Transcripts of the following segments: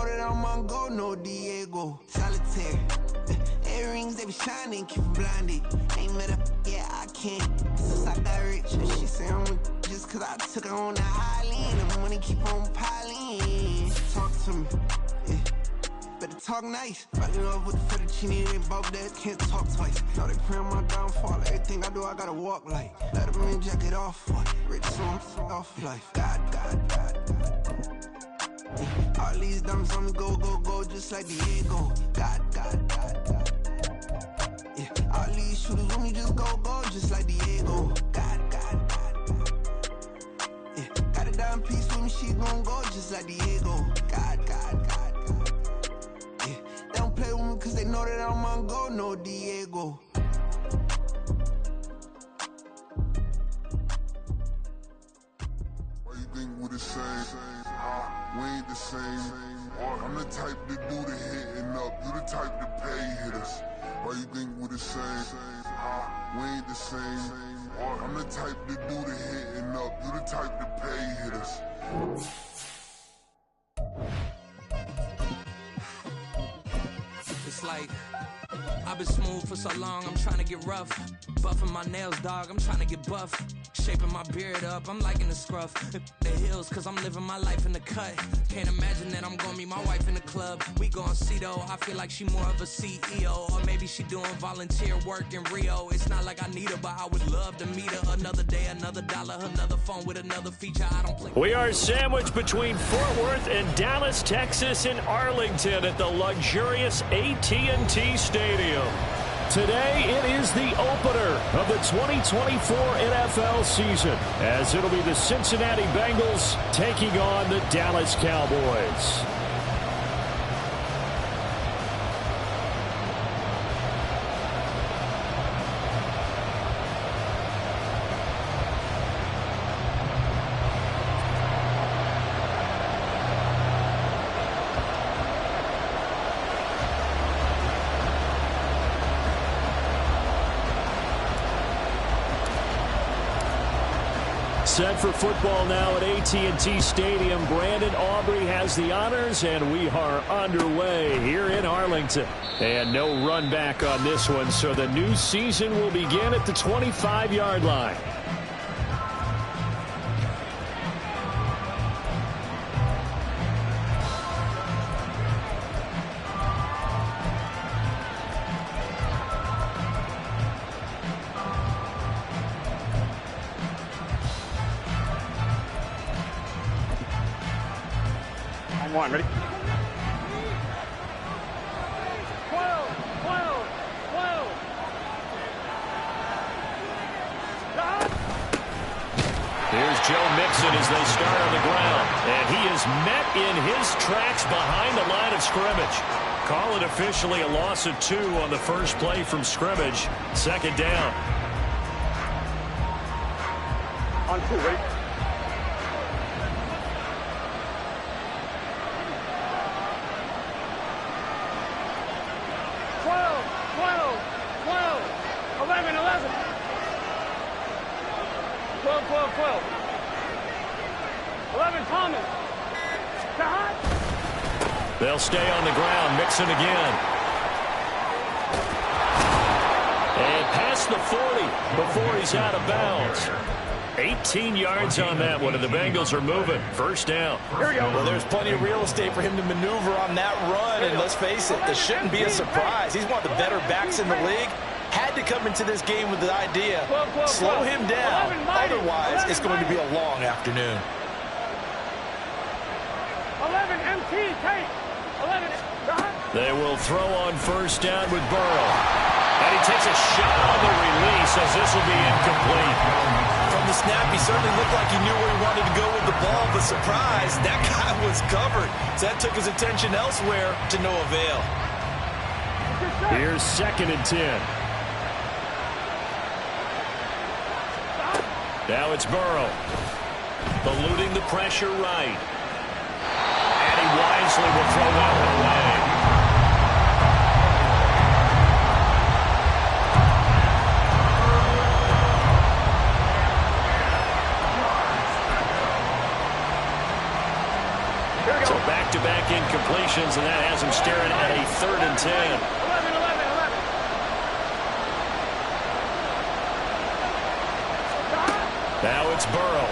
know that I'm on go, no Diego. Solitaire. Earrings, they be shining, keep them blinded. Ain't met up, yeah, I can't. Since I got rich, she say I'm just cause I took her on the island. The money keep on piling. Talk to me, yeah. Better talk nice. Rockin' up with the fettuccine and both that can't talk twice. Know they pray on my downfall. Everything I do, I gotta walk like. Let them in, jacket off. Rich, so I'm off life. God. Yeah. All these diamonds on me, go, just like Diego. God. Yeah. All these shooters with me, just go, just like Diego. God. Yeah. Got a dime piece with me, she gon' go, just like Diego. God. Yeah. They don't play with me cause they know that I'm on go, no Diego. Why you think we the same? We ain't the same. I'm the type to do the hitting up, you the type to pay hitters. Why you think we the same? We ain't the same. I'm the type to do the hitting up, you the type to pay hitters. It's like, I've been smooth for so long, I'm trying to get rough. Buffing my nails, dog, I'm trying to get buff. Shaping my beard up, I'm liking the scruff. The hills, cause I'm living my life in the cut. Can't imagine that I'm gonna meet my wife in the club. We gon' see though, I feel like she more of a CEO. Or maybe she doing volunteer work in Rio. It's not like I need her, but I would love to meet her. Another day, another dollar, another phone with another feature. I don't play. We are sandwiched between Fort Worth and Dallas, Texas, and Arlington at the luxurious AT&T Stadium. Today, it is the opener of the 2024 NFL season, as it'll be the Cincinnati Bengals taking on the Dallas Cowboys. Set for football now at AT&T Stadium. Brandon Aubrey has the honors, and we are underway here in Arlington. And no run back on this one, so the new season will begin at the 25-yard line. One, ready? 12, 12, 12. Here's Joe Mixon as they start on the ground. And he is met in his tracks behind the line of scrimmage. Call it officially a loss of 2 on the first play from scrimmage. Second down. On 2, ready? They'll stay on the ground. Mixon again. And past the 40 before he's out of bounds. 18 yards on that one, and the Bengals are moving. First down. Here we go. Well, there's plenty of real estate for him to maneuver on that run, and let's face it, this shouldn't be a surprise. He's one of the better backs in the league. Had to come into this game with the idea, slow him down. Otherwise, it's going to be a long afternoon. 11 MT, take. 11. They will throw on first down with Burrow. And he takes a shot on the release as this will be incomplete. From the snap, he certainly looked like he knew where he wanted to go with the ball, but surprise, that guy was covered. So that took his attention elsewhere to no avail. Here's 2nd and 10. Now it's Burrow. Eluding the pressure right. And he wisely will throw that one away. So back-to-back incompletions, and that has him staring at a 3rd and 10. 11. Now it's Burrow.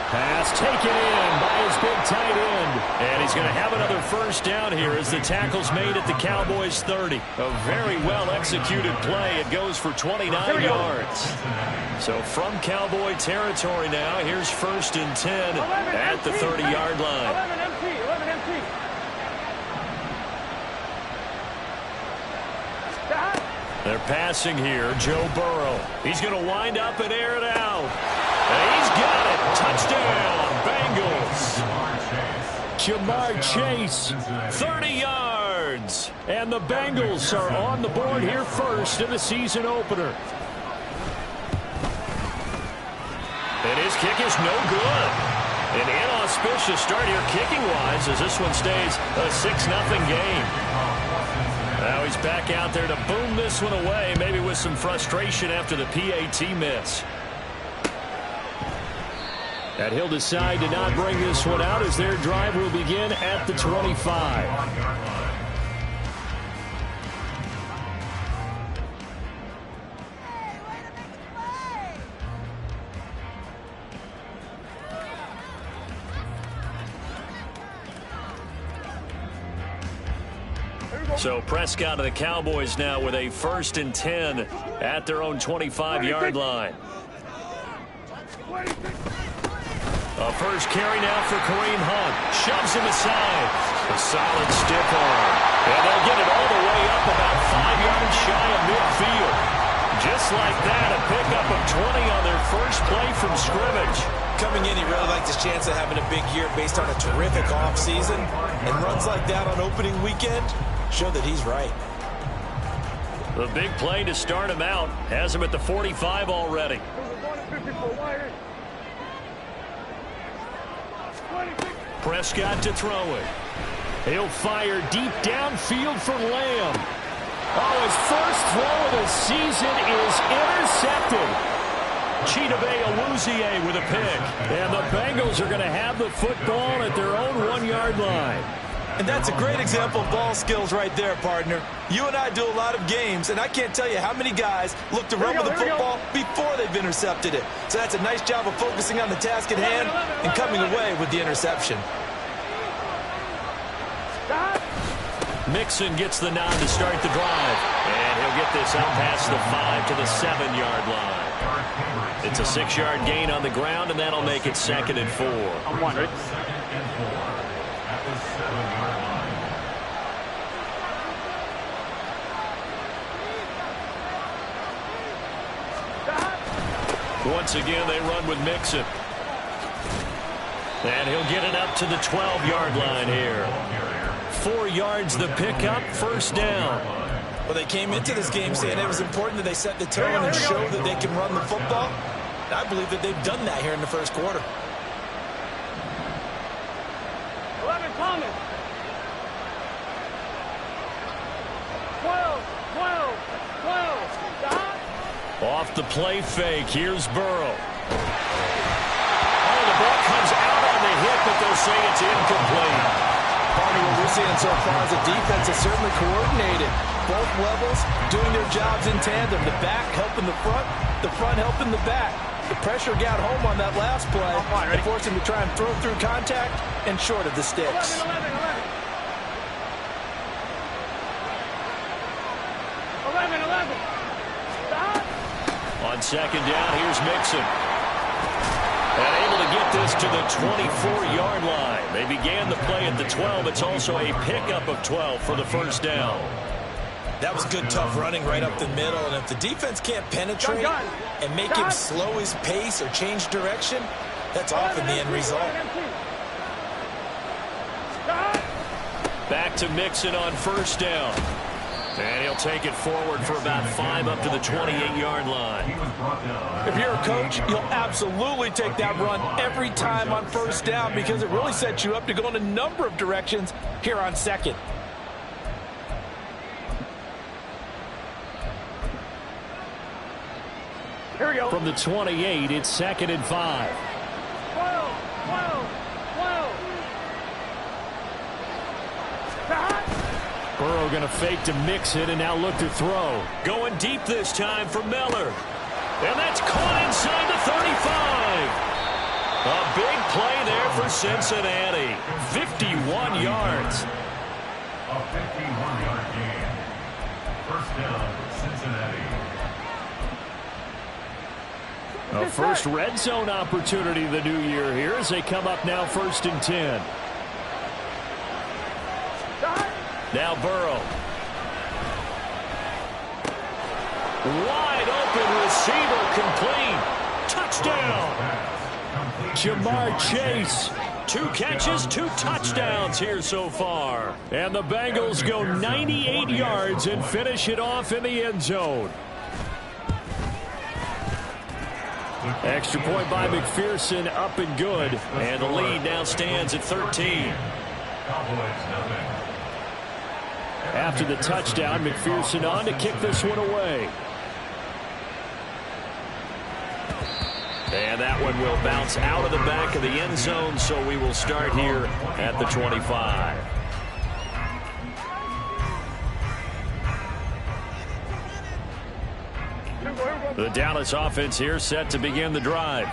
Pass taken in by his big tight end. And he's going to have another first down here as the tackle's made at the Cowboys' 30. A very well-executed play. It goes for 29 yards. So from Cowboy territory now, here's 1st and 10 at the 30-yard line. 11 empty. They're passing here. Joe Burrow. He's going to wind up and air it out. And he's got it. Touchdown, Bengals. Jamar Chase, 30 yards. And the Bengals are on the board here first in the season opener. And his kick is no good. An inauspicious start here kicking-wise as this one stays a 6-0 game. Now he's back out there to boom this one away, maybe with some frustration after the PAT miss. And he'll decide to not bring this one out as their drive will begin at the 25. So Prescott and the Cowboys now with a 1st and 10 at their own 25-yard line. A first carry now for Kareem Hunt. Shoves him aside. A solid stiff arm. And they'll get it all the way up about 5 yards shy of midfield. Just like that, a pickup of 20 on their first play from scrimmage. Coming in, he really liked his chance of having a big year based on a terrific offseason. And runs like that on opening weekend show that he's right. The big play to start him out has him at the 45 already. Prescott to throw it. He'll fire deep downfield for Lamb. Oh, his first throw of the season is intercepted. Chidobe Awuzie with a pick. And the Bengals are going to have the football at their own 1-yard line. And that's a great example of ball skills right there, partner. You and I do a lot of games, and I can't tell you how many guys look to run with the football before they've intercepted it. So that's a nice job of focusing on the task at hand and coming away with the interception. Mixon gets the nod to start the drive. And he'll get this out past the 5 to the 7-yard line. It's a 6-yard gain on the ground, and that'll make it 2nd and 4. I'm one, right? Once again, they run with Mixon. And he'll get it up to the 12-yard line here. 4 yards the pickup, first down. Well, they came into this game saying it was important that they set the tone and show that they can run the football. And I believe that they've done that here in the first quarter. 11 Thomas. 12. Off the play fake, here's Burrow. Oh, the ball comes out on the hip, but they'll say it's incomplete. Partner, what we're seeing so far is the defense is certainly coordinated. Both levels doing their jobs in tandem. The back helping the front helping the back. The pressure got home on that last play and forced him to try and throw through contact and short of the sticks. 11. On second down, here's Mixon. And able to get this to the 24-yard line. They began the play at the 12. It's also a pickup of 12 for the first down. That was good, tough running right up the middle. And if the defense can't penetrate and make him slow his pace or change direction, that's often the end result. Back to Mixon on first down. And he'll take it forward for about 5 up to the 28-yard line. If you're a coach, you'll absolutely take that run every time on first down because it really sets you up to go in a number of directions here on second. Here we go. From the 28, it's 2nd and 5. 12. Burrow going to fake to mix it and now look to throw. Going deep this time for Miller. And that's caught inside the 35. A big play there for Cincinnati. 51 yards. A 51-yard gain. First down, Cincinnati. A first red zone opportunity the new year here as they come up now 1st and 10. Now Burrow. Wide open receiver complete. Touchdown. Jamar Chase. 2 catches, 2 touchdowns here so far. And the Bengals go 98 yards and finish it off in the end zone. Extra point by McPherson, up and good. And the lead now stands at 13. After the touchdown, McPherson on to kick this one away. And that one will bounce out of the back of the end zone, so we will start here at the 25. The Dallas offense here set to begin the drive.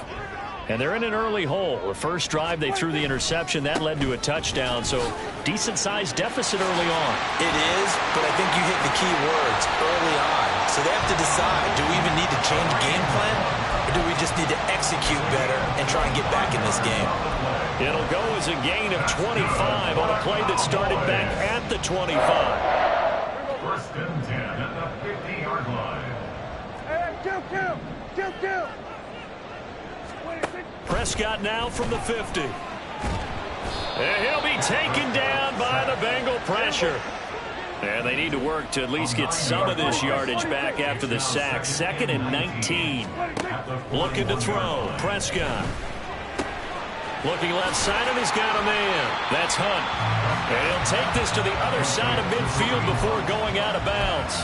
And they're in an early hole. The first drive, they threw the interception. That led to a touchdown, so decent-sized deficit early on. It is, but I think you hit the key words, early on. So they have to decide, do we even need to change game plan, or do we just need to execute better and try and get back in this game? It'll go as a gain of 25 on a play that started back at the 25. First and 10 at the 50-yard line. Kill. Prescott now from the 50. And he'll be taken down by the Bengal pressure. And they need to work to at least get some of this yardage back after the sack. 2nd and 19. Looking to throw. Prescott. Looking left side, and he's got a man. That's Hunt. And he'll take this to the other side of midfield before going out of bounds.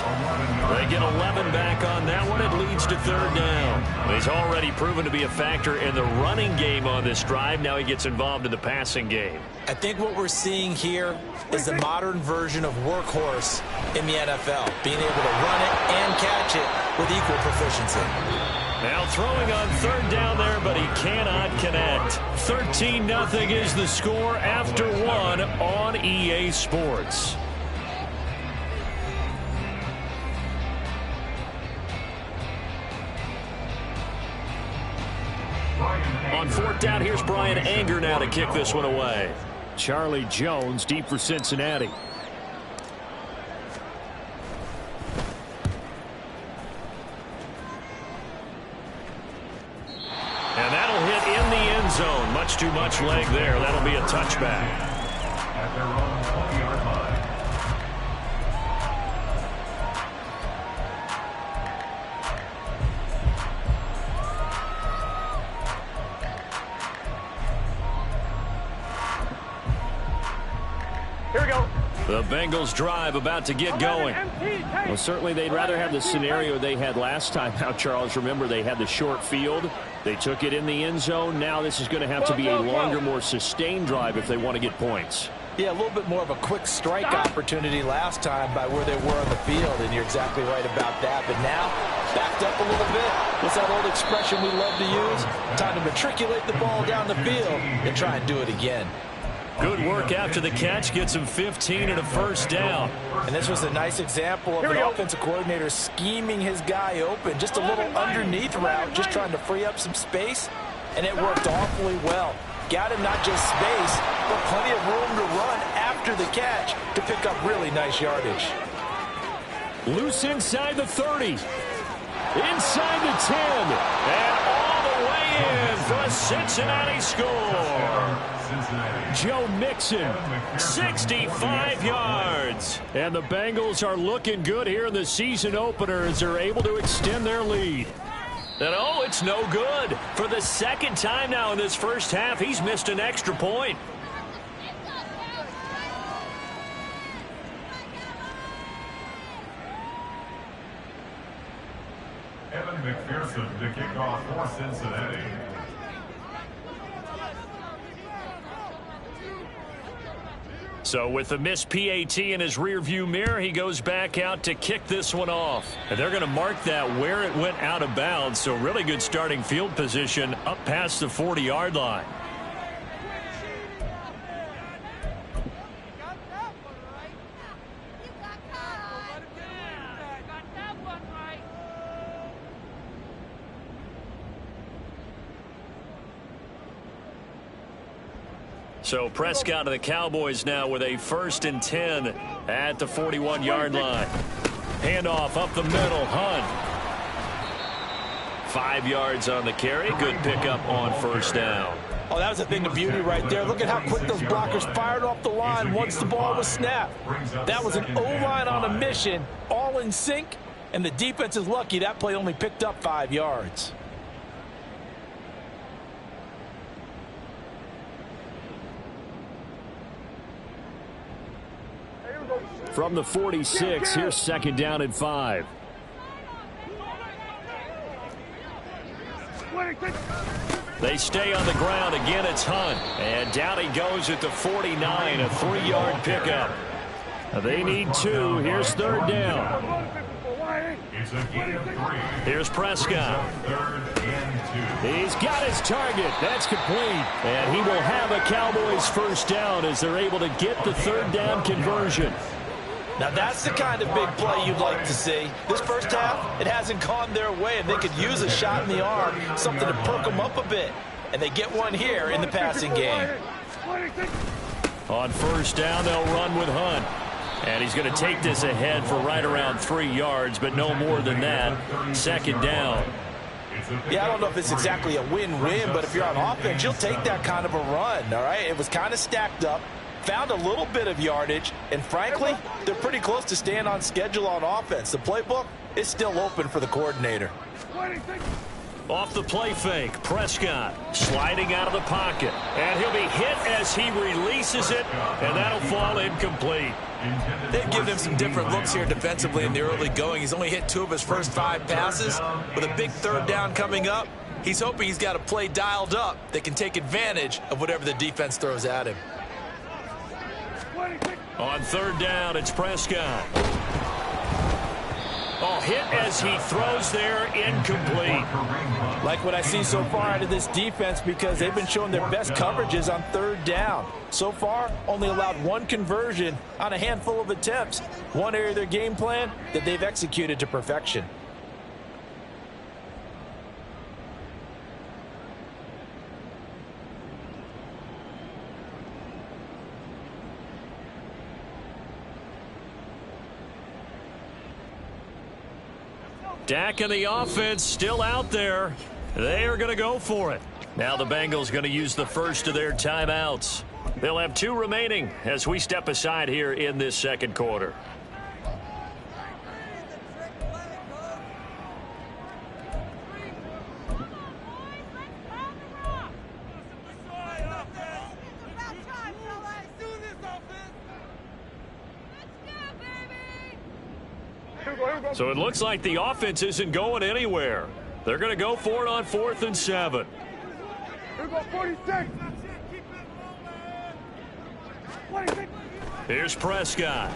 They get 11 back on that one. It leads to 3rd down. He's already proven to be a factor in the running game on this drive. Now he gets involved in the passing game. I think what we're seeing here is the modern version of workhorse in the NFL, being able to run it and catch it with equal proficiency. Now throwing on 3rd down there, but he cannot connect. 13-0 is the score after 1 on EA Sports. On 4th down, here's Brian Anger now to kick this one away. Charlie Jones deep for Cincinnati. And that'll hit in the end zone. Much too much leg there. That'll be a touchback. At their own 20-yard line. Here we go. The Bengals drive about to get going. Well, certainly they'd rather have the scenario they had last time. Now, Charles, remember they had the short field. They took it in the end zone. Now this is going to have to be a longer, more sustained drive if they want to get points. Yeah, a little bit more of a quick strike opportunity last time by where they were on the field, and you're exactly right about that. But now, backed up a little bit. What's that old expression we love to use? Time to matriculate the ball down the field and try and do it again. Good work after the catch. Gets him 15 and a 1st down. And this was a nice example of an offensive coordinator scheming his guy open. Just a little underneath route, just trying to free up some space, and it worked awfully well. Got him not just space, but plenty of room to run after the catch to pick up really nice yardage. Loose inside the 30. Inside the 10. And all the way in for a Cincinnati score. Joe Mixon, 65 yards. And the Bengals are looking good here in the season opener as they're able to extend their lead. And oh, it's no good. For the 2nd time now in this first half, he's missed an extra point. Evan McPherson to kick off for Cincinnati. So with the missed PAT in his rearview mirror, he goes back out to kick this one off. And they're going to mark that where it went out of bounds. So really good starting field position up past the 40-yard line. So Prescott of the Cowboys now with a 1st and 10 at the 41-yard line. Handoff up the middle. Hunt. 5 yards on the carry. Good pickup on 1st down. Oh, that was a thing of beauty right there. Look at how quick those blockers fired off the line once the ball was snapped. That was an O-line on a mission, all in sync, and the defense is lucky that play only picked up 5 yards. From the 46, here's 2nd down and 5. They stay on the ground. Again, it's Hunt. And down he goes at the 49, a 3-yard pickup. They need 2. Here's 3rd down. It's a gain of 3. Here's Prescott. 3rd and 2. He's got his target. That's complete. And he will have a Cowboys 1st down as they're able to get the 3rd down conversion. Now that's the kind of big play you'd like to see. This first half, it hasn't gone their way, and they could use a shot in the arm, something to perk them up a bit. And they get one here in the passing game. On 1st down, they'll run with Hunt. And he's going to take this ahead for right around 3 yards, but no more than that. 2nd down. Yeah, I don't know if it's exactly a win-win, but if you're on offense, you'll take that kind of a run, all right? It was kind of stacked up. Found a little bit of yardage, and frankly, they're pretty close to staying on schedule on offense. The playbook is still open for the coordinator. Off the play fake, Prescott sliding out of the pocket. And he'll be hit as he releases it, and that'll fall incomplete. They've given him some different looks here defensively in the early going. He's only hit 2 of his first 5 passes. With a big 3rd down coming up, he's hoping he's got a play dialed up that can take advantage of whatever the defense throws at him. On 3rd down, it's Prescott. Oh, hit as he throws there, incomplete. Like what I see so far out of this defense, because they've been showing their best coverages on 3rd down. So far, only allowed 1 conversion on a handful of attempts. One area of their game plan that they've executed to perfection. Dak and the offense still out there. They are going to go for it. Now the Bengals going to use the first of their timeouts. They'll have 2 remaining as we step aside here in this 2nd quarter. So it looks like the offense isn't going anywhere. They're going to go for it on 4th and 7. Here's Prescott.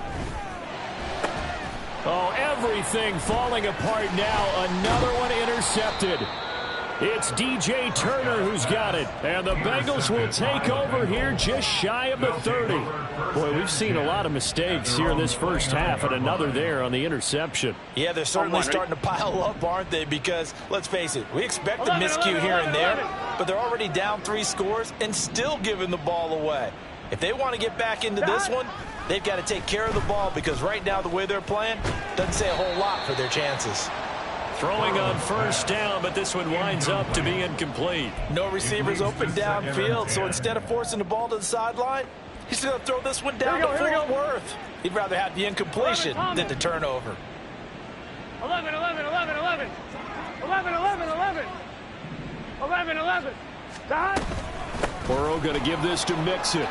Oh, everything falling apart now. Another one intercepted. It's DJ Turner who's got it. And the Bengals will take over here just shy of the 30. Boy, we've seen a lot of mistakes here in this first half, and another there on the interception. Yeah, they're certainly starting to pile up, aren't they? Because, let's face it, we expect a miscue here and there, but they're already down 3 scores and still giving the ball away. If they want to get back into this one, they've got to take care of the ball, because right now the way they're playing doesn't say a whole lot for their chances. Throwing on 1st down, but this one winds up to be incomplete. No receivers open downfield, so instead of forcing the ball to the sideline, he's going to throw this one down to Fort Worth. He'd rather have the incompletion than the turnover. 11, 11, 11, 11. 11, 11, 11. 11, 11. Dot. Burrow going to give this to Mixon.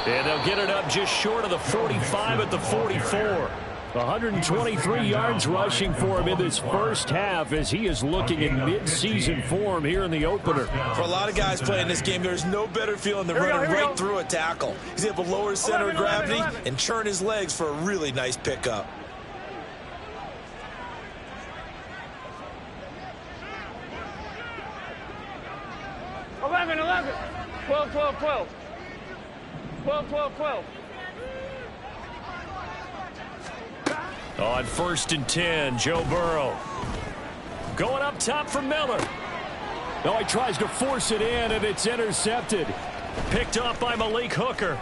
And they'll get it up just short of the 45 at the 44. 123 yards rushing for him in this first half as he is looking in mid-season form here in the opener. For a lot of guys playing this game, there's no better feeling than running right through a tackle. He's able to lower his center of gravity and churn his legs for a really nice pickup. Eleven, 12, 12, 12. 12, 12, 12. On 1st and 10, Joe Burrow. Going up top for Miller. Oh, he tries to force it in, and it's intercepted. Picked off by Malik Hooker.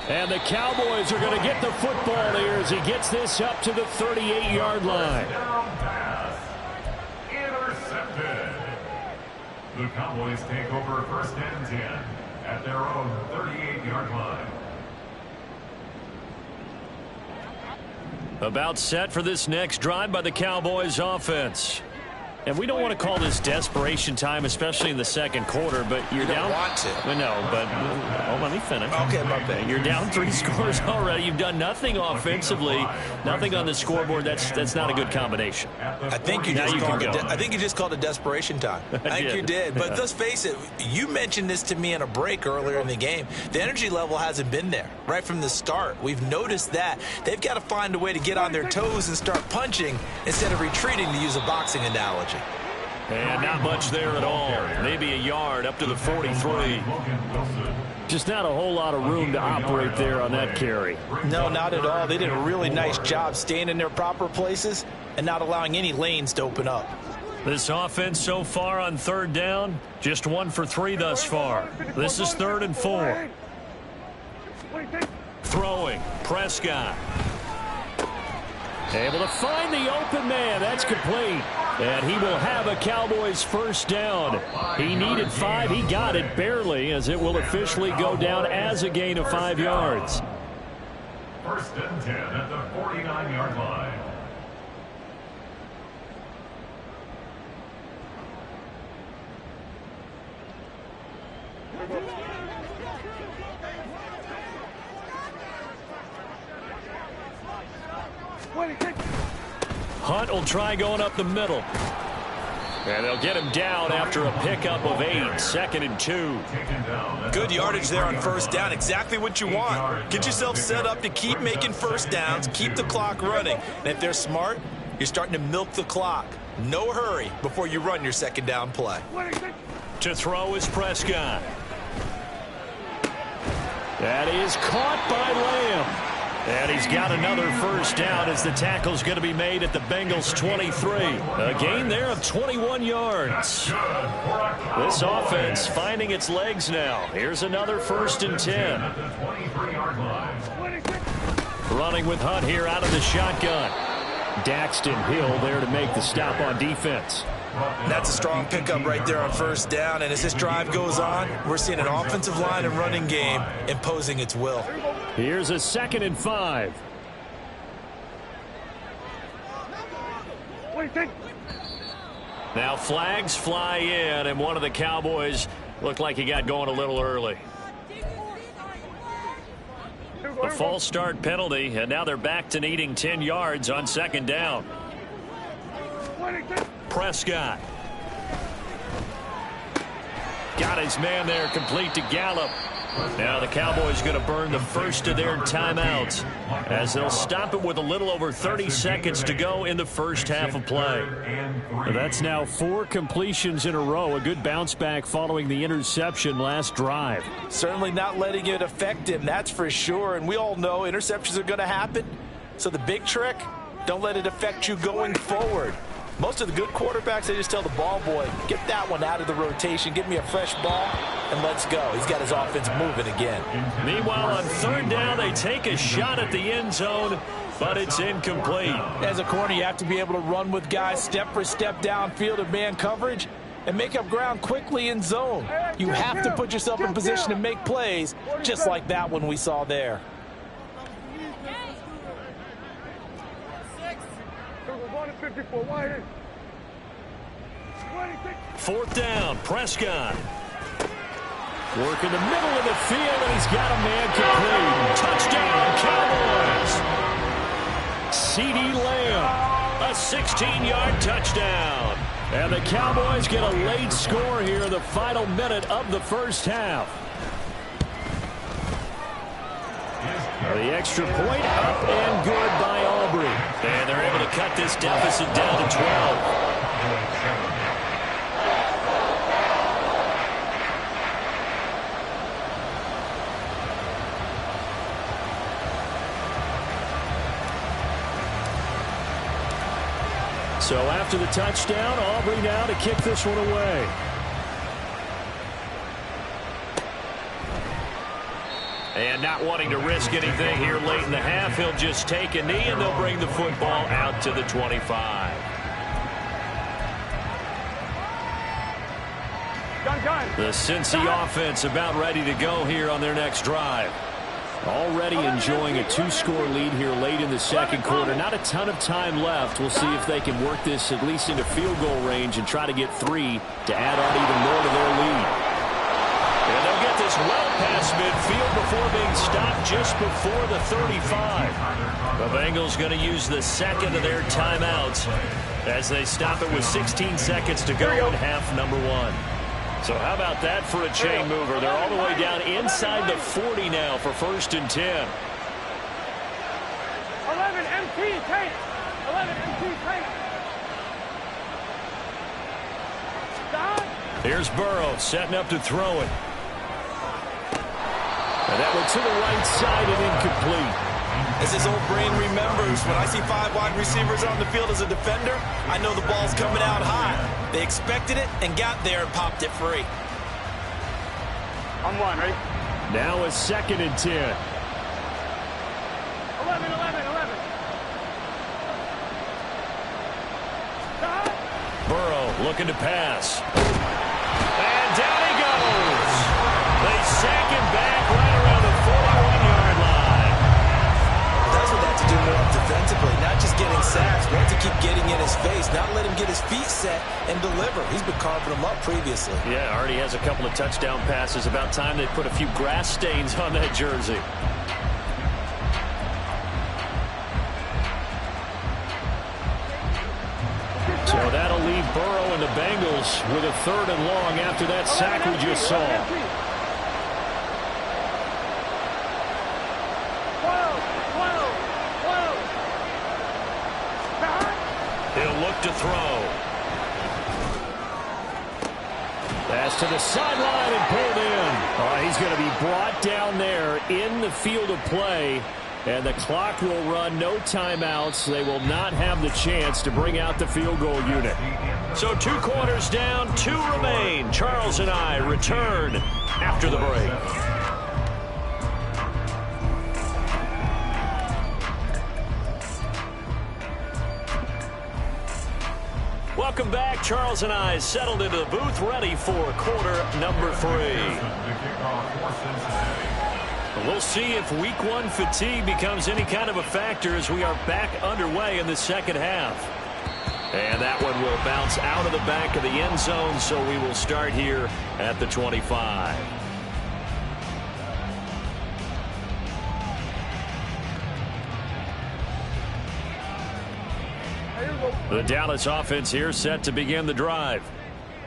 And the Cowboys are going to get the football here as he gets this up to the 38-yard line. Intercepted. The Cowboys take over 1st and 10 at their own 38-yard line. About set for this next drive by the Cowboys offense. And we don't want to call this desperation time, especially in the second quarter, but you're down. You don't want to. No, but let me finish. Okay, my bad. You're down 3 scores already. You've done nothing offensively, nothing on the scoreboard. That's not a good combination. I think you just called it desperation time. I think you did. But let's face it, you mentioned this to me in a break earlier in the game. The energy level hasn't been there right from the start. We've noticed that. They've got to find a way to get on their toes and start punching instead of retreating, to use a boxing analogy. And not much there at all. Maybe a yard up to the 43. Just not a whole lot of room to operate there on that carry. No, not at all. They did a really nice job staying in their proper places and not allowing any lanes to open up. This offense so far on 3rd down, just 1 for 3 thus far. This is 3rd and 4. Throwing, Prescott. Able to find the open man. That's complete. And he will have a Cowboys 1st down. He needed 5. He got it barely, as it will officially go down as a gain of 5 yards. 1st and 10 at the 49-yard line. Hunt will try going up the middle. And they'll get him down after a pickup of 8. 2nd and 2. Good yardage there on 1st down. Exactly what you want. Get yourself set up to keep making 1st downs, keep the clock running. And if they're smart, you're starting to milk the clock. No hurry before you run your 2nd down play. To throw is Prescott. That is caught by Lamb. And he's got another 1st down as the tackle's going to be made at the Bengals 23. A gain there of 21 yards. This offense finding its legs now. Here's another 1st and 10. Running with Hunt here out of the shotgun. Daxton Hill there to make the stop on defense. That's a strong pickup right there on 1st down. And as this drive goes on, we're seeing an offensive line and running game imposing its will. Here's a 2nd and 5. Now flags fly in, and one of the Cowboys looked like he got going a little early. A false start penalty, and now they're back to needing 10 yards on 2nd down. Prescott. Got his man there, complete to Gallup. Now the Cowboys going to burn the first of their timeouts as they'll stop it with a little over 30 seconds to go in the first half of play. That's now 4 completions in a row. A good bounce back following the interception last drive. Certainly not letting it affect him, that's for sure. And we all know interceptions are going to happen. So the big trick, don't let it affect you going forward. Most of the good quarterbacks, they just tell the ball boy, get that one out of the rotation, give me a fresh ball, and let's go. He's got his offense moving again. Meanwhile, on 3rd down, they take a shot at the end zone, but it's incomplete. As a corner, you have to be able to run with guys step for step downfield of man coverage and make up ground quickly in zone. You have to put yourself in position to make plays, just like that one we saw there. 4th down, Prescott. Work in the middle of the field, and he's got a man complete. Touchdown, Cowboys. CeeDee Lamb. A 16-yard touchdown. And the Cowboys get a late score here in the final minute of the first half. The extra point up and good by Aubrey. And they're able to cut this deficit down to 12. So after the touchdown, Aubrey now to kick this one away. And not wanting to risk anything here late in the half, he'll just take a knee and they'll bring the football out to the 25. The Cincy offense about ready to go here on their next drive. Already enjoying a 2-score lead here late in the second quarter. Not a ton of time left. We'll see if they can work this at least into field goal range and try to get 3 to add on even more to their lead. And they'll get this well past midfield before being stopped just before the 35. The Bengals going to use the second of their timeouts as they stop it with 16 seconds to go in half number 1. So how about that for a chain mover? They're all the way down inside the 40 now for 1st and 10. 11 MT tape. 11 MT tape. Stop. Here's Burrow setting up to throw it. And that went to the right side and incomplete. As his old brain remembers, when I see 5 wide receivers on the field as a defender, I know the ball's coming out high. They expected it and got there and popped it free. On 1, ready? Now a 2nd and 10. 11. Stop. Burrow looking to pass. And down he goes. They sack him back right around the 41-yard line. That's what they have to do more defensively, not just getting sacks, but to keep getting in his face, not let him get his feet set and deliver. He's been carving them up previously. Yeah, already has a couple of touchdown passes. About time they put a few grass stains on that jersey. So that'll leave Burrow and the Bengals with a 3rd and long after that sack we just saw. 12. He'll look to throw. Pass to the sideline and pulled in. He's going to be brought down there in the field of play. And the clock will run, no timeouts. They will not have the chance to bring out the field goal unit. So 2 quarters down, 2 remain. Charles and I return after the break. Welcome back. Charles and I settled into the booth, ready for quarter number 3. We'll see if week 1 fatigue becomes any kind of a factor as we are back underway in the second half. And that one will bounce out of the back of the end zone, so we will start here at the 25. The Dallas offense here set to begin the drive.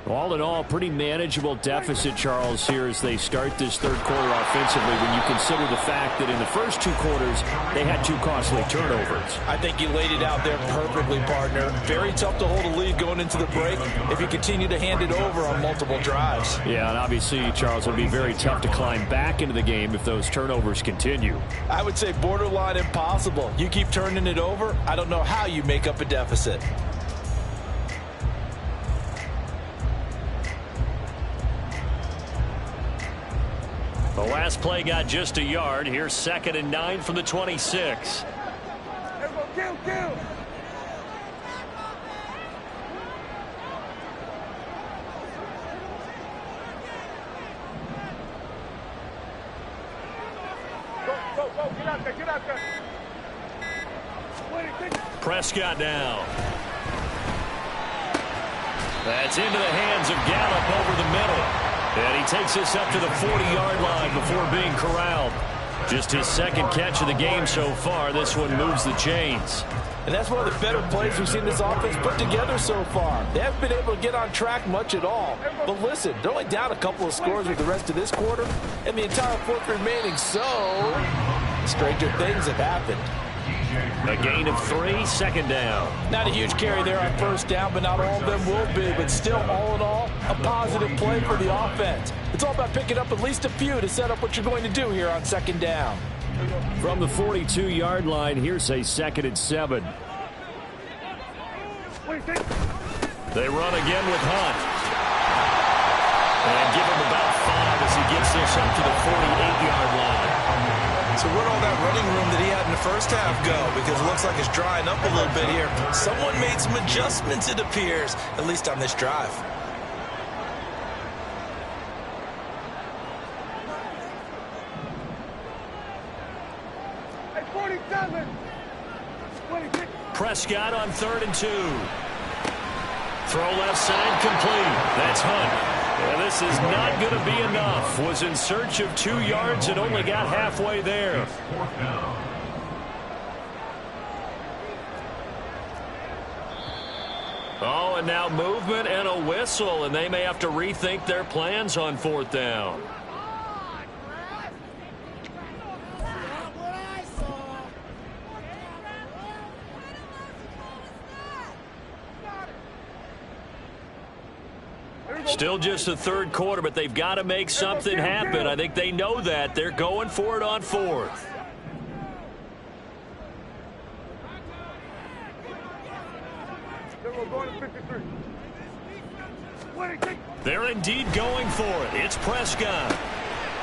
All in all, pretty manageable deficit, Charles, here as they start this 3rd quarter offensively when you consider the fact that in the first 2 quarters, they had 2 costly turnovers. I think you laid it out there perfectly, partner. Very tough to hold a lead going into the break if you continue to hand it over on multiple drives. Yeah, and obviously, Charles, it'll be very tough to climb back into the game if those turnovers continue. I would say borderline impossible. You keep turning it over, I don't know how you make up a deficit. The last play got just a yard. Here's 2nd and 9 from the 26. Kill. Go. Get out there. Prescott now. That's into the hands of Gallup over the middle. And he takes us up to the 40-yard line before being corralled. Just his second catch of the game so far. This one moves the chains. And that's one of the better plays we've seen this offense put together so far. They haven't been able to get on track much at all. But listen, they're only down a couple of scores with the rest of this quarter and the entire fourth remaining. So, stranger things have happened. A gain of 3, second down. Not a huge carry there on first down, but not all of them will be. But still, all in all, a positive play for the offense. It's all about picking up at least a few to set up what you're going to do here on second down. From the 42-yard line, here's a 2nd and 7. They run again with Hunt. And give him about 5 as he gets this up to the 48-yard line. So where'd all that running room that he had in the first half go? Because it looks like it's drying up a little bit here. Someone made some adjustments, it appears, at least on this drive. Prescott on 3rd and 2. Throw left side complete. That's Hunt. And this is not going to be enough. Was in search of 2 yards and only got halfway there. Oh, and now movement and a whistle, and they may have to rethink their plans on 4th down. Still just the 3rd quarter, but they've got to make something happen. I think they know that. They're going for it on 4th. They're indeed going for it. It's Prescott.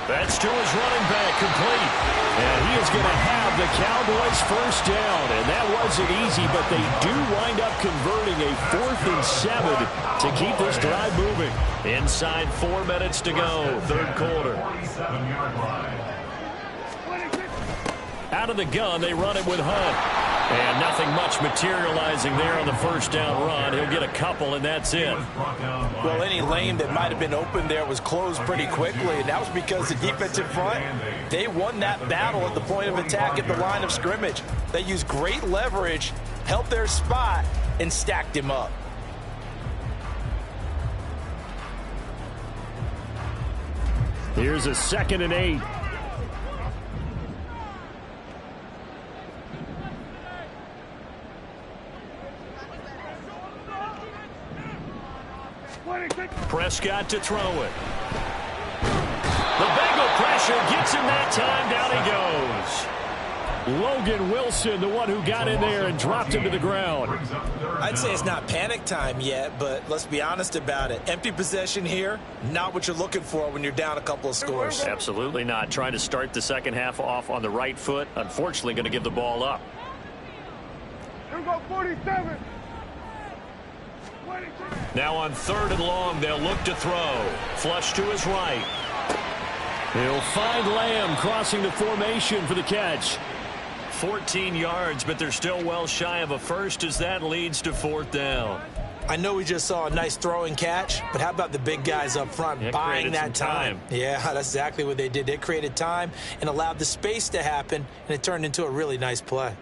That's to his running back, complete. And he is going to have the Cowboys' first down. And that wasn't easy, but they do wind up converting a 4th and 7 to keep this drive moving. Inside 4 minutes to go, 3rd quarter. Out of the gun, they run it with Hunt. And nothing much materializing there on the first down run. He'll get a couple, and that's it. Well, any lane that might have been open there was closed pretty quickly, and that was because the defensive front, they won that battle at the point of attack at the line of scrimmage. They used great leverage, held their spot, and stacked him up. Here's a 2nd and 8. Prescott to throw it. The Bengal pressure gets him that time. Down he goes. Logan Wilson, the one who got in there and dropped him to the ground. I'd say it's not panic time yet, but let's be honest about it. Empty possession here, not what you're looking for when you're down a couple of scores. Absolutely not. Trying to start the second half off on the right foot. Unfortunately, going to give the ball up. Here we go, 47. Now on 3rd and long, they'll look to throw. Flush to his right. He'll find Lamb crossing the formation for the catch. 14 yards, but they're still well shy of a first as that leads to 4th down. I know we just saw a nice throwing catch, but how about the big guys up front buying that time? Yeah, that's exactly what they did. They created time and allowed the space to happen, and it turned into a really nice play.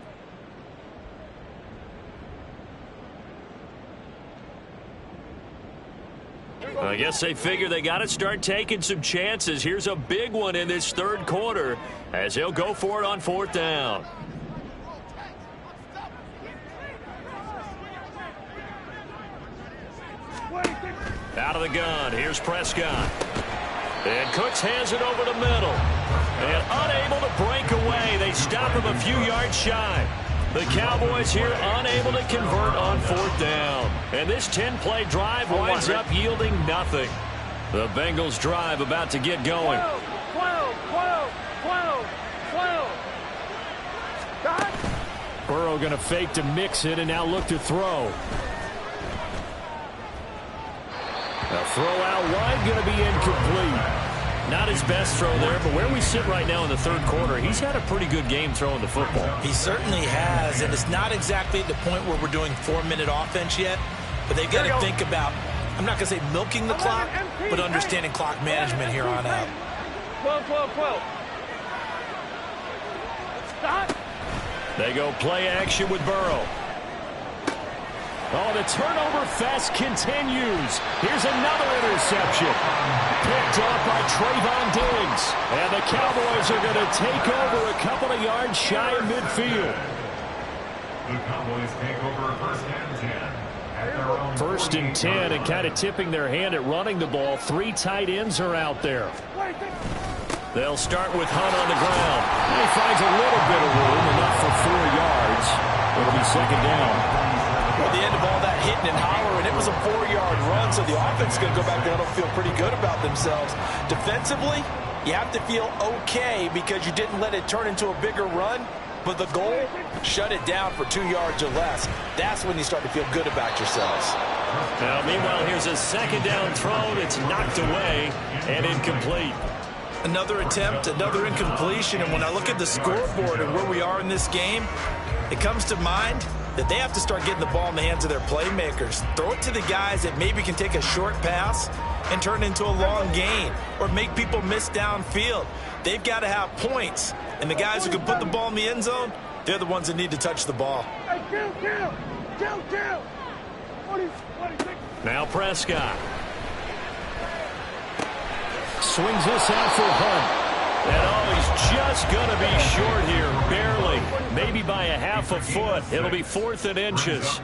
I guess they figure they got to start taking some chances. Here's a big one in this 3rd quarter as he'll go for it on 4th down. Out of the gun, here's Prescott. And Cooks hands it over the middle. And unable to break away. They stop him a few yards shy. The Cowboys here unable to convert on 4th down. And this 10-play drive winds up yielding nothing. The Bengals drive about to get going. 12. Burrow going to fake to mix it and now look to throw. A throw out wide going to be incomplete. Not his best throw there, but where we sit right now in the 3rd quarter, he's had a pretty good game throwing the football. He certainly has, and it's not exactly at the point where we're doing 4-minute offense yet, but they've got to think about, I'm not going to say milking the clock, but understanding clock management here on out. 12. They go play action with Burrow. Oh, the turnover fest continues. Here's another interception. Picked off by Trayvon Diggs. And the Cowboys are going to take over a couple of yards shy of midfield. The Cowboys take over first and 10. At their own 1st and 10, and kind of tipping their hand at running the ball. 3 tight ends are out there. They'll start with Hunt on the ground. And he finds a little bit of room, enough for 4 yards. It'll be 2nd down. Well, the end of all that hitting and hollering, it was a 4-yard run, so the offense is going to go back there and feel pretty good about themselves. Defensively, you have to feel okay because you didn't let it turn into a bigger run, but the goal, shut it down for 2 yards or less. That's when you start to feel good about yourselves. Now, meanwhile, here's a 2nd down throw that's knocked away and incomplete. Another attempt, another incompletion, and when I look at the scoreboard and where we are in this game, it comes to mind that they have to start getting the ball in the hands of their playmakers. Throw it to the guys that maybe can take a short pass and turn it into a long gain or make people miss downfield. They've got to have points, and the guys who can put the ball in the end zone, they're the ones that need to touch the ball. Now Prescott. Swings this out for Hunt. And oh, he's just going to be short here, barely. Maybe by a half a foot. It'll be 4th and inches.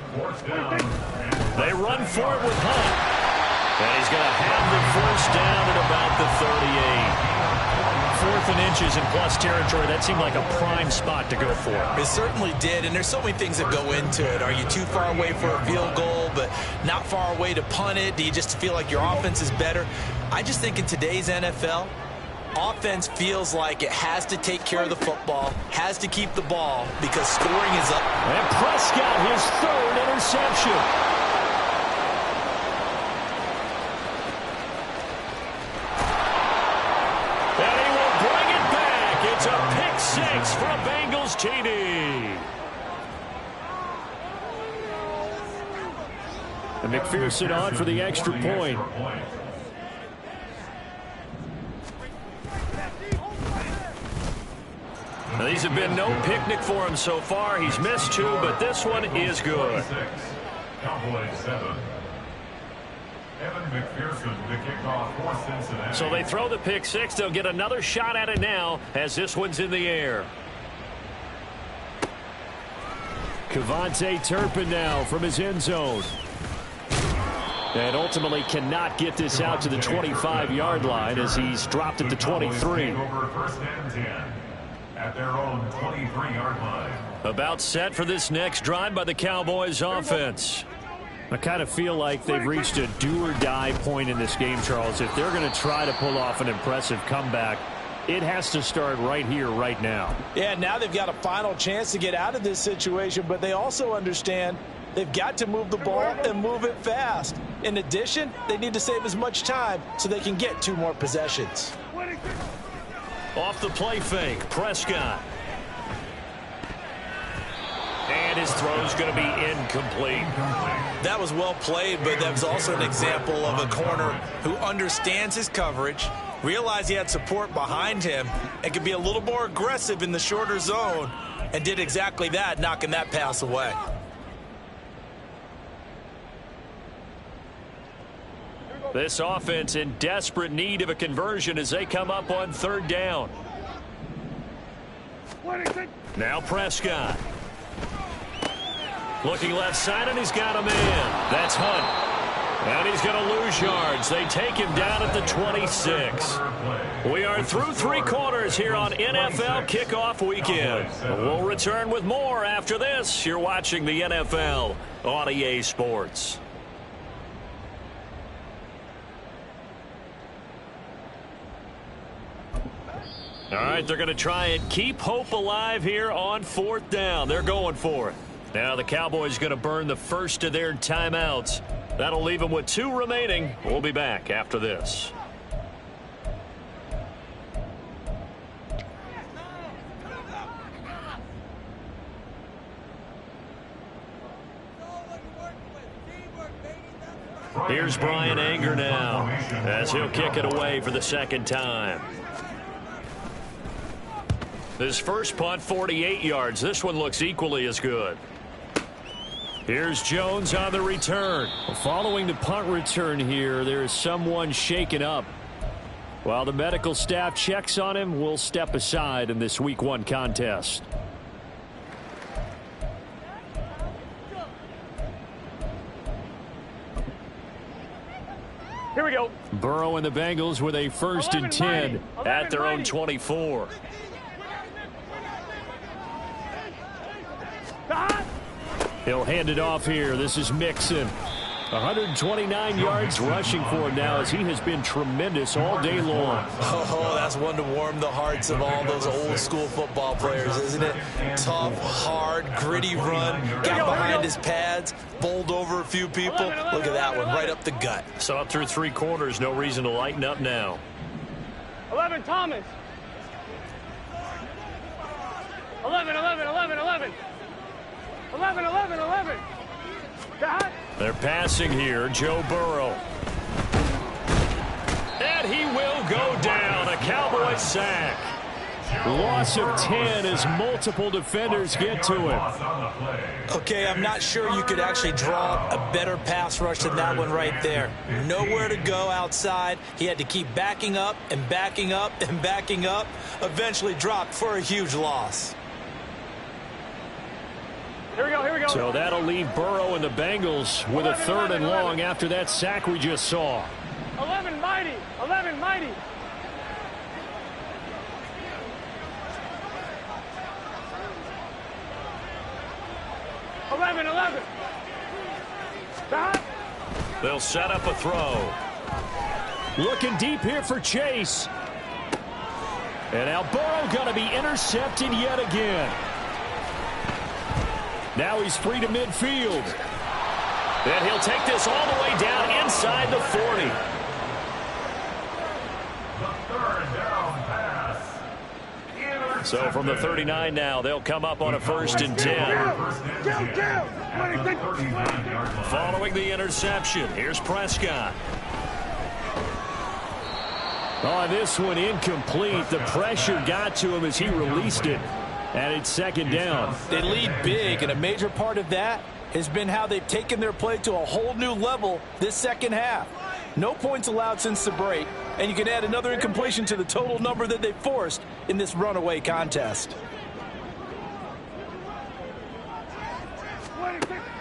They run for it with Hunt. And he's going to have the 1st down at about the 38. 4th and inches in plus territory. That seemed like a prime spot to go for. It certainly did, and there's so many things that go into it. Are you too far away for a field goal, but not far away to punt it? Do you just feel like your offense is better? I just think in today's NFL, offense feels like it has to take care of the football, has to keep the ball because scoring is up. And Prescott, his 3rd interception. And he will bring it back. It's a pick 6 from Bengals TD. And McPherson on for the extra point. Now, these have been no picnic for him so far. He's missed 2, but this one is good. Cowboys 7. Evan McPherson to kick off for Cincinnati. So they throw the pick 6. They'll get another shot at it now as this one's in the air. Kevontae Turpin now from his end zone. And ultimately cannot get this out to the 25-yard line as he's dropped at the 23. Over first and 10 at their own 23-yard line. About set for this next drive by the Cowboys offense. I kind of feel like they've reached a do-or-die point in this game, Charles. If they're going to try to pull off an impressive comeback, it has to start right here, right now. Yeah, now they've got a final chance to get out of this situation, but they also understand they've got to move the ball and move it fast. In addition, they need to save as much time so they can get 2 more possessions. Off the play fake, Prescott. And his throw's going to be incomplete. That was well played, but that was also an example of a corner who understands his coverage, realized he had support behind him, and could be a little more aggressive in the shorter zone, and did exactly that, knocking that pass away. This offense in desperate need of a conversion as they come up on 3rd down. Now Prescott. Looking left side, and he's got a man. That's Hunt. And he's going to lose yards. They take him down at the 26. We are through 3 quarters here on NFL Kickoff Weekend. We'll return with more after this. You're watching the NFL on EA Sports. All right, they're going to try and keep hope alive here on 4th down. They're going for it. Now the Cowboys going to burn the first of their timeouts. That'll leave them with 2 remaining. We'll be back after this. Here's Brian Anger now as he'll kick it away for the 2nd time. His first punt, 48 yards. This one looks equally as good. Here's Jones on the return. Following the punt return here, there is someone shaken up. While the medical staff checks on him, we'll step aside in this Week 1 contest. Here we go. Burrow and the Bengals with a 1st and 10 at their own 24. He'll hand it off here. This is Mixon. 129 yards rushing for him now as he has been tremendous all day long. Oh, that's one to warm the hearts of all those old school football players, isn't it? Tough, hard, gritty run. Got behind his pads, bowled over a few people. Look at that one, right up the gut. Saw it through 3 quarters. No reason to lighten up now. 11, Thomas. 11, 11, 11, 11. 11, 11, 11. Dad. They're passing here. Joe Burrow. And he will go down. A Cowboy sack. Loss of 10 as multiple defenders get to him. Okay, I'm not sure you could actually draw a better pass rush than that one right there. Nowhere to go outside. He had to keep backing up and backing up and backing up. Eventually dropped for a huge loss. Here we go, here we go. So that'll leave Burrow and the Bengals with a 3rd and long after that sack we just saw. 11 mighty, 11 mighty. They'll set up a throw. Looking deep here for Chase. And now Burrow going to be intercepted yet again. Now he's free to midfield. And he'll take this all the way down inside the 40. The 3rd down pass. So from the 39 now, they'll come up on a 1st and 10. Following the interception, here's Prescott. Oh, this one incomplete. The pressure got to him as he released it. And it's 2nd down. They lead big, and a major part of that has been how they've taken their play to a whole new level this 2nd half. No points allowed since the break, and you can add another incompletion to the total number that they forced in this runaway contest.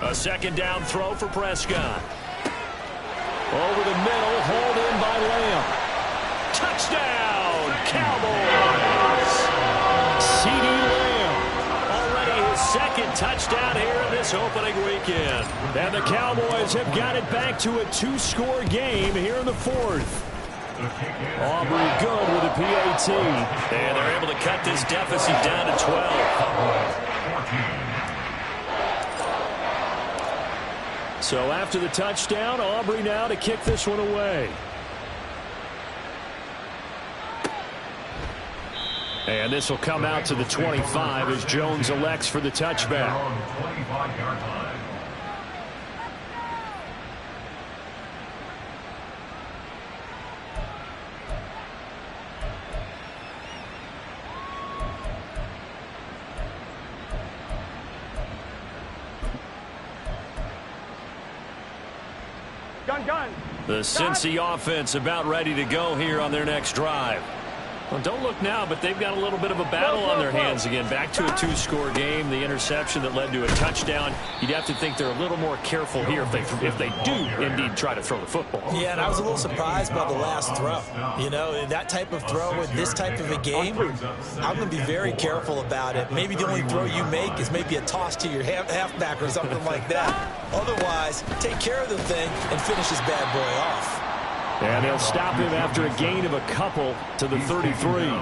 A 2nd down throw for Prescott. Over the middle, hauled in by Lamb. Touchdown, Cowboys! CD Lamb. Already his 2nd touchdown here in this opening weekend. And the Cowboys have got it back to a 2-score game here in the 4th. Aubrey good with a PAT. And they're able to cut this deficit down to 12. So after the touchdown, Aubrey now to kick this one away. And this will come out to the 25 as Jones elects for the touchback. Gun. The Cincy offense about ready to go here on their next drive. Well, don't look now, but they've got a little bit of a battle on their hands again. Back to a 2-score game. The interception that led to a touchdown. You'd have to think they're a little more careful here if they do indeed try to throw the football. Yeah, and I was a little surprised by the last throw. You know, that type of throw with this type of a game, I'm going to be very careful about it. Maybe the only throw you make is maybe a toss to your halfback or something like that. Otherwise, take care of the thing and finish this bad boy off. And they'll stop him after a gain of a couple to the 33.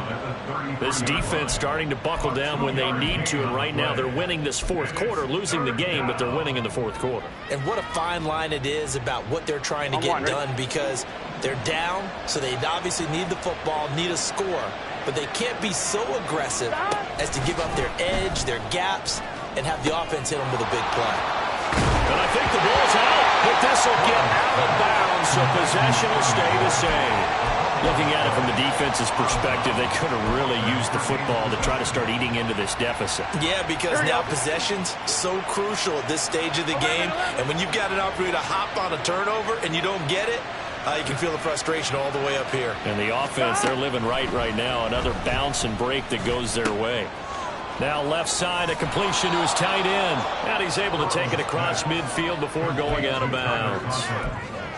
This defense starting to buckle down when they need to, and right now they're winning this 4th quarter, losing the game, but they're winning in the 4th quarter. And what a fine line it is about what they're trying to get done, because they're down, so they obviously need the football, need a score, but they can't be so aggressive as to give up their edge, their gaps, and have the offense hit them with a big play. And I think the ball's out, but this will get out of bounds, so possession will stay the same. Looking at it from the defense's perspective, they could have really used the football to try to start eating into this deficit. Yeah, because now possession's so crucial at this stage of the game. And when you've got an opportunity to hop on a turnover and you don't get it, you can feel the frustration all the way up here. And the offense, they're living right now. Another bounce and break that goes their way. Now left side, a completion to his tight end. And he's able to take it across midfield before going out of bounds.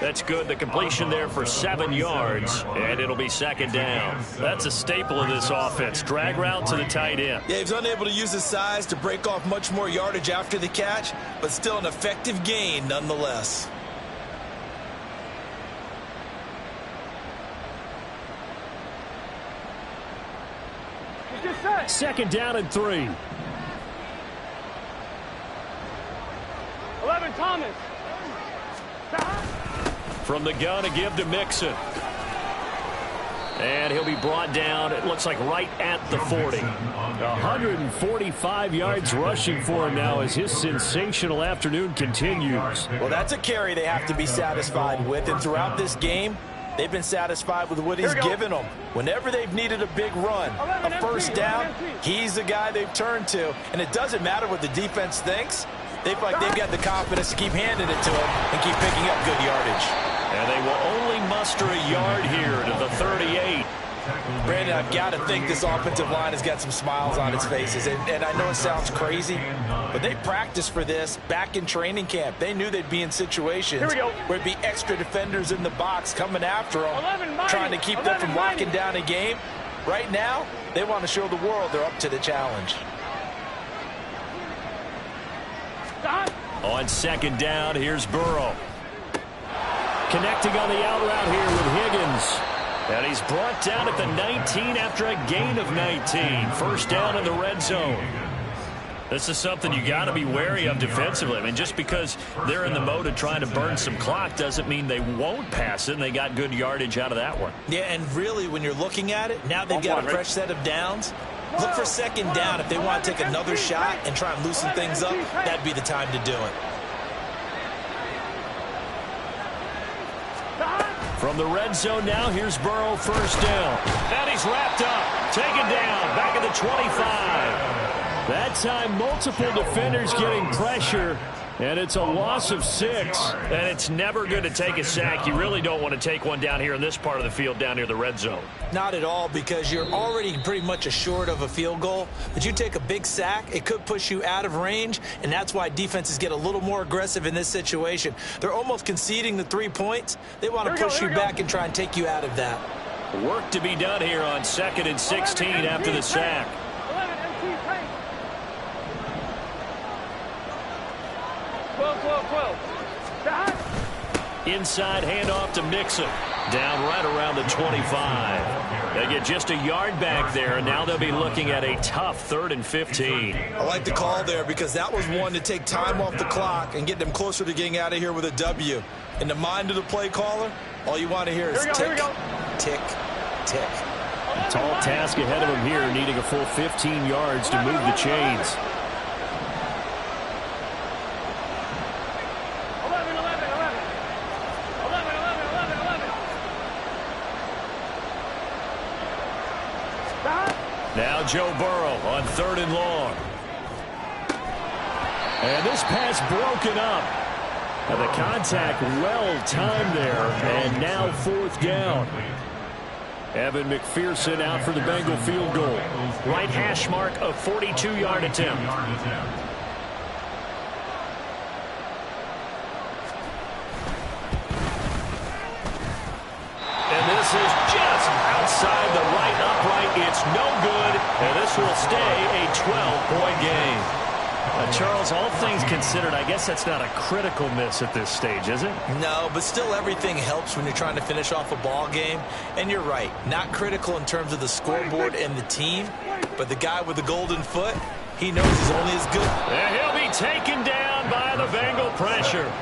That's good. The completion there for 7 yards, and it'll be second down. That's a staple of this offense. Drag route to the tight end. Yeah, he's unable to use his size to break off much more yardage after the catch, but still an effective gain nonetheless. Second down and 3. 11, Thomas. From the gun, a give to Mixon. And he'll be brought down, it looks like right at the 40. 145 yards rushing for him now as his sensational afternoon continues. Well, that's a carry they have to be satisfied with. And throughout this game, they've been satisfied with what he's given them. Whenever they've needed a big run, a first down, he's the guy they've turned to. And it doesn't matter what the defense thinks. They feel like they've got the confidence to keep handing it to him and keep picking up good yardage. And they will only muster a yard here to the 38. Brandon, I've got to think this offensive line has got some smiles on its faces. And I know it sounds crazy, but they practiced for this back in training camp. They knew they'd be in situations where it'd be extra defenders in the box coming after them, trying to keep them from locking down a game. Right now, they want to show the world they're up to the challenge. On second down, here's Burrow. Connecting on the out route here with Higgins. And he's brought down at the 19 after a gain of 19. First down in the red zone. This is something you got to be wary of defensively. I mean, just because they're in the mode of trying to burn some clock doesn't mean they won't pass it, and they got good yardage out of that one. Yeah, and really, when you're looking at it, now they've got a fresh set of downs. Look for second down. If they want to take another shot and try and loosen things up, that'd be the time to do it. From the red zone now, here's Burrow, first down. And he's wrapped up, taken down, back at the 25. That time, multiple defenders getting pressure, and it's a loss of 6. And it's never good to take a sack. You really don't want to take one down here in this part of the field, down near the red zone. Not at all, because you're already pretty much assured of a field goal. But you take a big sack, it could push you out of range, and that's why defenses get a little more aggressive in this situation. They're almost conceding the 3 points. They want to push you back and try and take you out of that. Work to be done here on 2nd and 16 after the sack. 12. Inside handoff to Mixon. Down right around the 25. They get just a yard back there, and now they'll be looking at a tough 3rd and 15. I like the call there because that was one to take time off the clock and get them closer to getting out of here with a W. In the mind of the play caller, all you want to hear is tick, tick, tick. A tall task ahead of him here, needing a full 15 yards to move the chains. 11. Now Joe Burrow on 3rd and long. And this pass broken up. And the contact well timed there. And now 4th down. Evan McPherson out for the Bengal field goal. Right hash mark, a 42-yard attempt. And this is just outside the right upright. It's no good, and this will stay a 12-point game. Charles, all things considered, I guess that's not a critical miss at this stage, is it? No, but still everything helps when you're trying to finish off a ball game. And you're right, not critical in terms of the scoreboard and the team, but the guy with the golden foot, he knows he's only as good. And he'll be taken down by the Bengal pressure.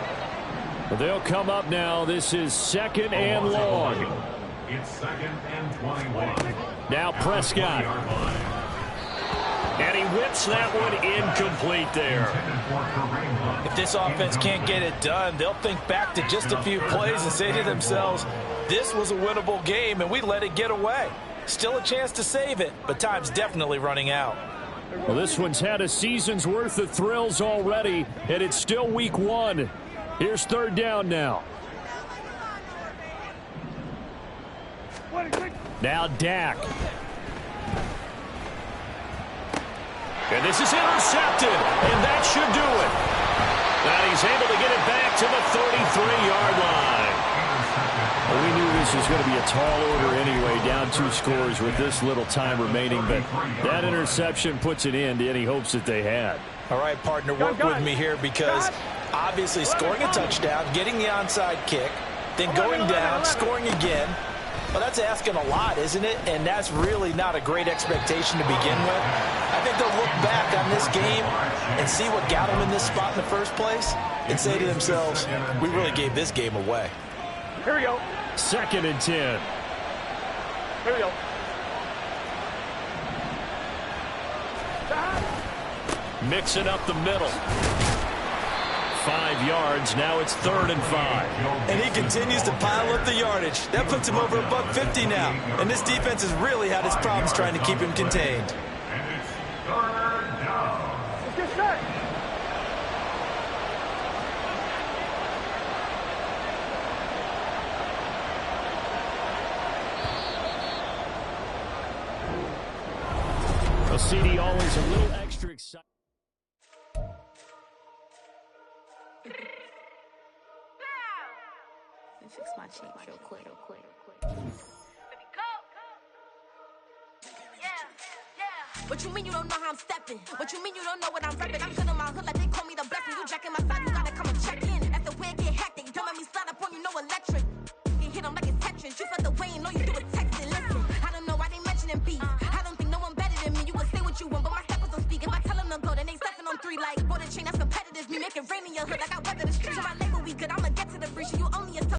But they'll come up now. This is 2nd and long. It's 2nd and 21. Now Prescott. And he whips that one incomplete there. If this offense can't get it done, they'll think back to just a few plays and say to themselves, this was a winnable game and we let it get away. Still a chance to save it, but time's definitely running out. Well, this one's had a season's worth of thrills already, and it's still week 1. Here's 3rd down now. Now Dak. And this is intercepted, and that should do it. And he's able to get it back to the 33-yard line. Well, we knew this was going to be a tall order anyway, down 2 scores with this little time remaining, but that interception puts an end to any hopes that they had. All right, partner, work with me here because obviously scoring a touchdown, getting the onside kick, then going down, scoring again. Well, that's asking a lot, isn't it? And that's really not a great expectation to begin with. I think they'll look back on this game and see what got them in this spot in the first place and say to themselves, we really gave this game away. Here we go. 2nd and 10. Here we go. Mixing up the middle. 5 yards. Now it's 3rd and 5. And he continues to pile up the yardage. That puts him over $150 now. And this defense has really had its problems trying to keep him contained. And it's 3rd down. Let's get set. Well, CD always a little extra excited. Fix my cheek real quick. What you mean you don't know how I'm stepping? What you mean you don't know what I'm repping? I'm good in my hood like they call me the blessing. You jacking my side, you gotta come and check in. That's the way it get hectic. Don't let me slide up on you, no electric. You hit them like it's Tetris. You felt the way and know you do it texting. Listen, I don't know why they mentioning beef. I don't think no one better than me. You can say what you want, but my steppers don't speak. If I tell them to go, then they stepping on 3 like. Bought a chain that's competitive. Me make it rain in your hood like I weather the streets. So my label we good, I'ma get